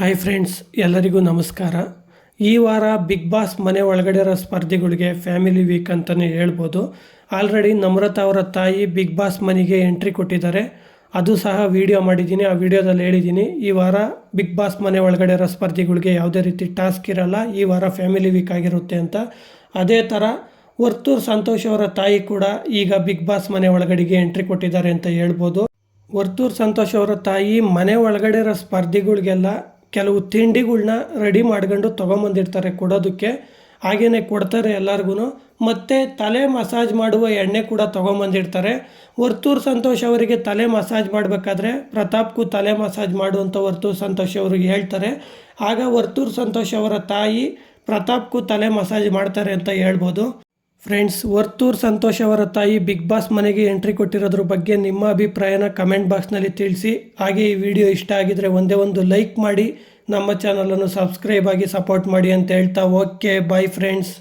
Hi friends, ಎಲ್ಲರಿಗೂ ನಮಸ್ಕಾರ. ಈ ವಾರ ಬಿಗ್ ಬಾಸ್ ಮನೆ ಒಳಗಡೆ ಇರೋ ಸ್ಪರ್ಧಿಗಳಿಗೆ ಫ್ಯಾಮಿಲಿ ವೀಕ್ ಅಂತಲೇ ಹೇಳ್ಬೋದು. ಆಲ್ರೆಡಿ ನಮ್ರತಾ ಅವರ ತಾಯಿ ಬಿಗ್ ಬಾಸ್ ಮನೆಗೆ ಎಂಟ್ರಿ ಕೊಟ್ಟಿದ್ದಾರೆ. ಅದು ಸಹ ವಿಡಿಯೋ ಮಾಡಿದ್ದೀನಿ. ಆ ವಿಡಿಯೋದಲ್ಲಿ ಹೇಳಿದ್ದೀನಿ, ಈ ವಾರ ಬಿಗ್ ಬಾಸ್ ಮನೆ ಒಳಗಡೆ ಇರೋ ಸ್ಪರ್ಧಿಗಳಿಗೆ ಯಾವುದೇ ರೀತಿ ಟಾಸ್ಕ್ ಇರಲ್ಲ, ಈ ವಾರ ಫ್ಯಾಮಿಲಿ ವೀಕ್ ಆಗಿರುತ್ತೆ ಅಂತ. ಅದೇ ಥರ ವರ್ತೂರ್ ಸಂತೋಷ್ ಅವರ ತಾಯಿ ಕೂಡ ಈಗ ಬಿಗ್ ಬಾಸ್ ಮನೆ ಒಳಗಡೆಗೆ ಎಂಟ್ರಿ ಕೊಟ್ಟಿದ್ದಾರೆ ಅಂತ ಹೇಳ್ಬೋದು. ವರ್ತೂರ್ ಸಂತೋಷ್ ಅವರ ತಾಯಿ ಮನೆ ಒಳಗಡೆ ಇರೋ ಸ್ಪರ್ಧಿಗಳಿಗೆಲ್ಲ ಕೆಲವು ತಿಂಡಿಗಳ್ನ ರೆಡಿ ಮಾಡ್ಕೊಂಡು ತೊಗೊಂಬಂದಿರ್ತಾರೆ ಕೊಡೋದಕ್ಕೆ. ಹಾಗೆಯೇ ಕೊಡ್ತಾರೆ ಎಲ್ಲರಿಗೂ. ಮತ್ತು ತಲೆ ಮಸಾಜ್ ಮಾಡುವ ಎಣ್ಣೆ ಕೂಡ ತೊಗೊಂಬಂದಿರ್ತಾರೆ. ವರ್ತೂರ್ ಸಂತೋಷ್ ಅವರಿಗೆ ತಲೆ ಮಸಾಜ್ ಮಾಡಬೇಕಾದ್ರೆ ಪ್ರತಾಪ್ಗೂ ತಲೆ ಮಸಾಜ್ ಮಾಡುವಂಥ ವರ್ತೂರ್ ಸಂತೋಷ್ ಅವರಿಗೆ ಹೇಳ್ತಾರೆ. ಆಗ ವರ್ತೂರ್ ಸಂತೋಷ್ ಅವರ ತಾಯಿ ಪ್ರತಾಪ್ಗೂ ತಲೆ ಮಸಾಜ್ ಮಾಡ್ತಾರೆ ಅಂತ ಹೇಳ್ಬೋದು. ಫ್ರೆಂಡ್ಸ್, ವರ್ತೂರ್ ಸಂತೋಷ್ ಅವರ ತಾಯಿ ಬಿಗ್ ಬಾಸ್ ಮನೆಗೆ ಎಂಟ್ರಿ ಕೊಟ್ಟಿರೋದ್ರ ಬಗ್ಗೆ ನಿಮ್ಮ ಅಭಿಪ್ರಾಯನ ಕಮೆಂಟ್ ಬಾಕ್ಸ್ನಲ್ಲಿ ತಿಳಿಸಿ. ಹಾಗೆ ಈ ವಿಡಿಯೋ ಇಷ್ಟ ಆಗಿದರೆ ಒಂದೇ ಒಂದು ಲೈಕ್ ಮಾಡಿ, ನಮ್ಮ ಚಾನಲನ್ನು ಸಬ್ಸ್ಕ್ರೈಬ್ ಆಗಿ ಸಪೋರ್ಟ್ ಮಾಡಿ ಅಂತ ಹೇಳ್ತಾ, ಓಕೆ, ಬಾಯ್ ಫ್ರೆಂಡ್ಸ್.